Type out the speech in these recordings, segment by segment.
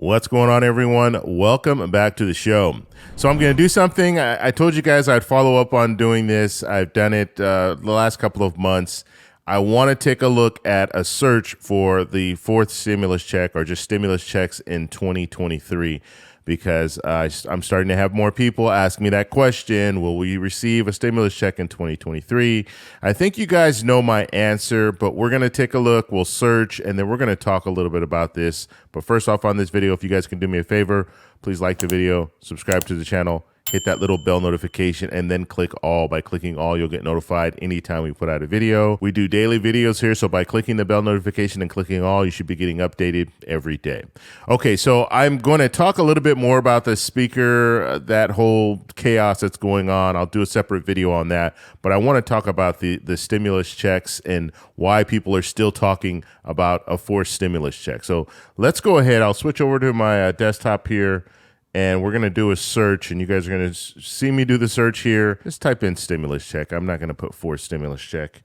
What's going on, everyone? Welcome back to the show. So I'm going to do something. I told you guys I'd follow up on doing this. I've done it the last couple of months. I want to take a look at a search for the fourth stimulus check or just stimulus checks in 2023 because I'm starting to have more people ask me that question. Will we receive a stimulus check in 2023? I think you guys know my answer, but we're going to take a look. We'll search, and then we're going to talk a little bit about this. But first off on this video, if you guys can do me a favor, please like the video, subscribe to the channel, hit that little bell notification, and then click all. By clicking all, you'll get notified anytime we put out a video. We do daily videos here, so by clicking the bell notification and clicking all, you should be getting updated every day. Okay, so I'm going to talk a little bit more about the speaker, that whole chaos that's going on. I'll do a separate video on that, but I want to talk about the stimulus checks and why people are still talking about a fourth stimulus check. So let's go ahead. I'll switch over to my desktop here, and we're going to do a search, and you guys are going to see me do the search here. Just type in stimulus check. I'm not going to put fourth stimulus check,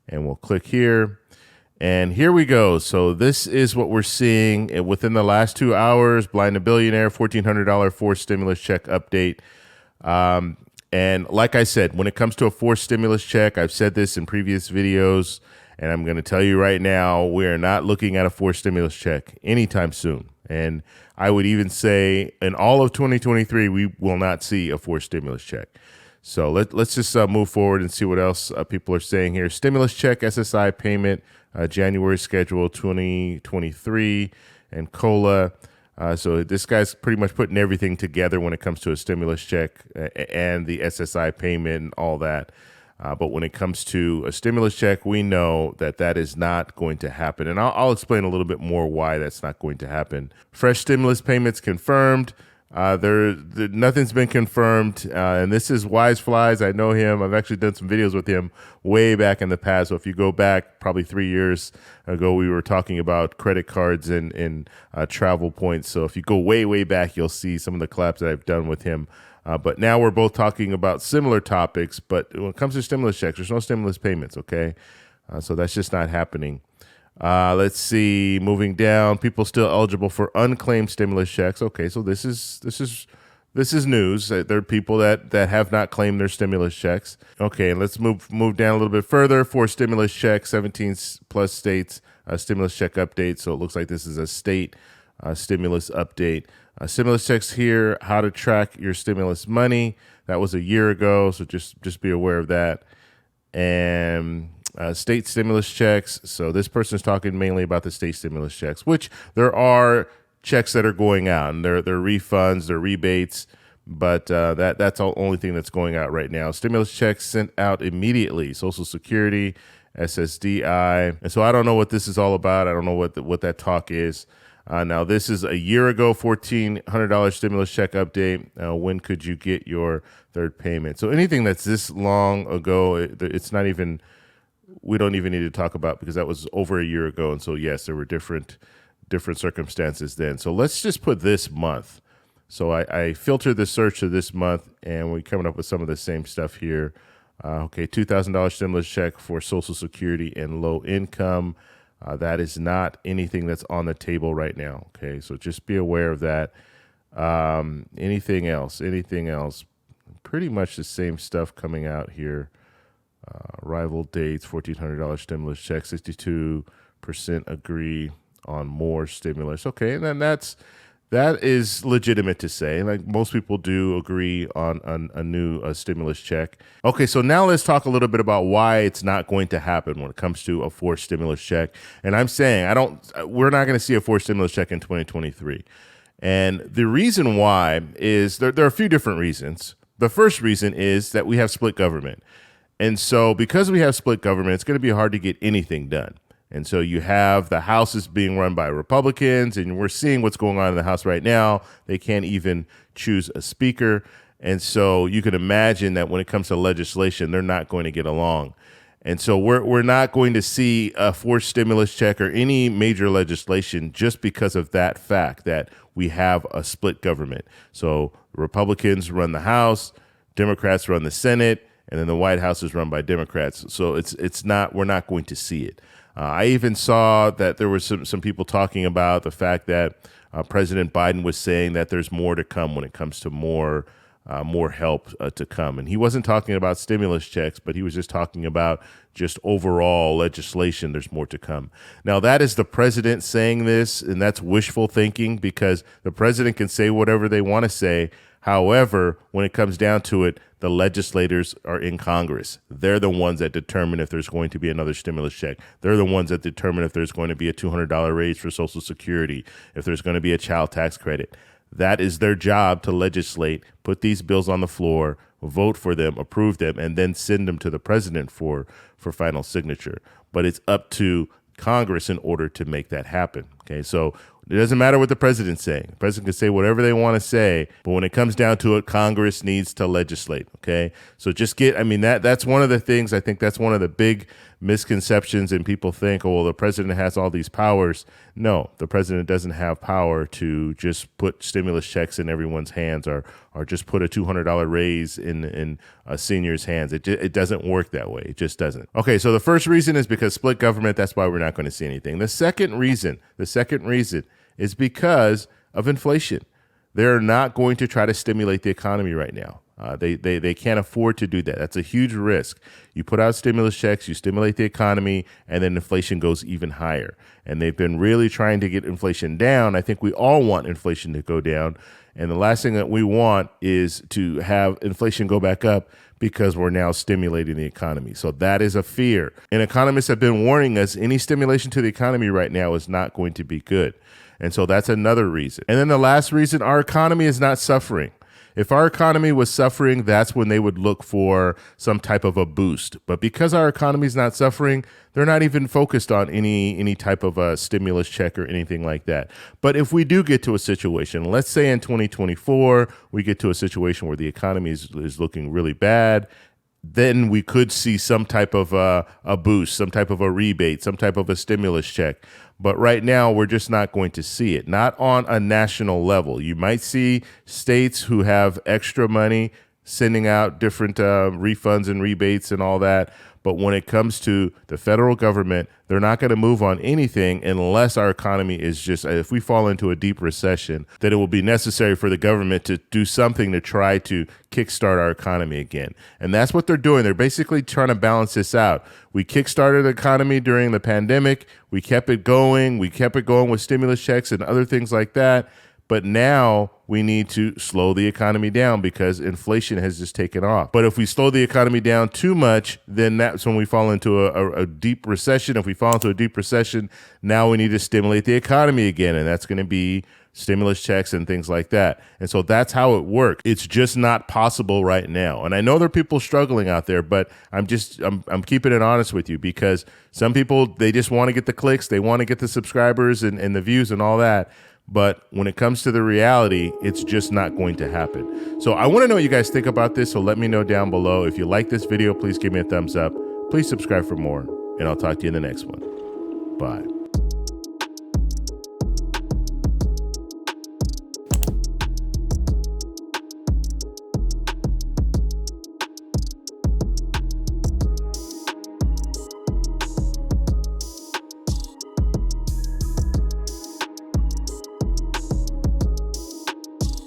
and we'll click here. And here we go. So this is what we're seeing within the last 2 hours. Blind to Billionaire, $1,400 fourth stimulus check update. And like I said, when it comes to a fourth stimulus check, I've said this in previous videos, and I'm going to tell you right now, we are not looking at a fourth stimulus check anytime soon. And I would even say in all of 2023, we will not see a fourth stimulus check. So let's just move forward and see what else people are saying here. Stimulus check, SSI payment, January schedule 2023, and COLA. So this guy's pretty much putting everything together when it comes to a stimulus check and the SSI payment and all that. But when it comes to a stimulus check, we know that that is not going to happen. And I'll explain a little bit more why that's not going to happen. Fresh stimulus payments confirmed. Nothing's been confirmed. And this is Wise Flies. I know him. I've actually done some videos with him way back in the past. So if you go back probably 3 years ago, we were talking about credit cards and travel points. So if you go way, way back, you'll see some of the collabs that I've done with him. But now we're both talking about similar topics. But when it comes to stimulus checks, there's no stimulus payments, okay? So that's just not happening. Let's see, moving down, people still eligible for unclaimed stimulus checks. Okay, so this is news. There are people that have not claimed their stimulus checks. Okay, and let's move down a little bit further. For stimulus checks, 17 plus states, stimulus check update. So it looks like this is a state stimulus update. Stimulus checks here, how to track your stimulus money. That was a year ago, so just be aware of that. And state stimulus checks. So this person's talking mainly about the state stimulus checks, which there are checks that are going out, and they're refunds, they're rebates, but that's the only thing that's going out right now. Stimulus checks sent out immediately, Social Security, SSDI. And so I don't know what this is all about. I don't know what that talk is. Now, this is a year ago, $1,400 stimulus check update. When could you get your third payment? So anything that's this long ago, it's not even, we don't even need to talk about because that was over a year ago. And so, yes, there were different circumstances then. So let's just put this month. So I filtered the search to this month, and we're coming up with some of the same stuff here. Okay, $2,000 stimulus check for Social Security and low income. That is not anything that's on the table right now. Okay, so just be aware of that. Anything else? Pretty much the same stuff coming out here. Arrival dates, $1,400 stimulus check, 62% agree on more stimulus. Okay, and then that is legitimate to say. Like most people do agree on a new stimulus check. Okay, so now let's talk a little bit about why it's not going to happen when it comes to a fourth stimulus check. And I'm saying we're not going to see a fourth stimulus check in 2023. And the reason why is there are a few different reasons. The first reason is that we have split government. And so because we have split government, it's going to be hard to get anything done. And so you have the House is being run by Republicans, and we're seeing what's going on in the House right now. They can't even choose a speaker. And so you can imagine that when it comes to legislation, they're not going to get along. And so we're not going to see a fourth stimulus check or any major legislation just because of that fact that we have a split government. So Republicans run the House, Democrats run the Senate, and then the White House is run by Democrats. So we're not going to see it. I even saw that there were some people talking about the fact that President Biden was saying that there's more to come when it comes to more help to come. And he wasn't talking about stimulus checks, but he was just talking about just overall legislation. There's more to come. Now, that is the president saying this, and that's wishful thinking, because the president can say whatever they want to say. However, when it comes down to it, the legislators are in Congress. They're the ones that determine if there's going to be another stimulus check. They're the ones that determine if there's going to be a $200 raise for Social Security, if there's going to be a child tax credit. That is their job, to legislate, put these bills on the floor, vote for them, approve them, and then send them to the president for final signature. But it's up to Congress in order to make that happen. Okay, so it doesn't matter what the president's saying. The president can say whatever they want to say, but when it comes down to it, Congress needs to legislate. Okay, so just that's one of the things. I think that's one of the big misconceptions, and people think, oh, well, the president has all these powers. No, the president doesn't have power to just put stimulus checks in everyone's hands, or just put a $200 raise in a senior's hands. It doesn't work that way. It just doesn't. Okay, so the first reason is because split government. That's why we're not going to see anything. The second reason is because of inflation. They're not going to try to stimulate the economy right now. They can't afford to do that. That's a huge risk. You put out stimulus checks, you stimulate the economy, and then inflation goes even higher. And they've been really trying to get inflation down. I think we all want inflation to go down. And the last thing that we want is to have inflation go back up, because we're now stimulating the economy. So that is a fear. And economists have been warning us, any stimulation to the economy right now is not going to be good. And so that's another reason. And then the last reason, our economy is not suffering. If our economy was suffering, that's when they would look for some type of a boost. But because our economy is not suffering, they're not even focused on any type of a stimulus check or anything like that. But if we do get to a situation, let's say in 2024, we get to a situation where the economy is looking really bad, then we could see some type of a boost, some type of a rebate, some type of a stimulus check. But right now, we're just not going to see it, not on a national level. You might see states who have extra money sending out different refunds and rebates and all that. But when it comes to the federal government, they're not going to move on anything unless our economy is just, if we fall into a deep recession, then it will be necessary for the government to do something to try to kickstart our economy again. And that's what they're doing. They're basically trying to balance this out. We kickstarted the economy during the pandemic. We kept it going. We kept it going with stimulus checks and other things like that. But now we need to slow the economy down because inflation has just taken off. But if we slow the economy down too much, then that's when we fall into a deep recession. If we fall into a deep recession, now we need to stimulate the economy again. And that's going to be stimulus checks and things like that. And so that's how it works. It's just not possible right now. And I know there are people struggling out there, but I'm keeping it honest with you, because some people, they just want to get the clicks. They want to get the subscribers and the views and all that. But when it comes to the reality, it's just not going to happen. So I want to know what you guys think about this. So let me know down below. If you like this video, please give me a thumbs up. Please subscribe for more, and I'll talk to you in the next one. Bye.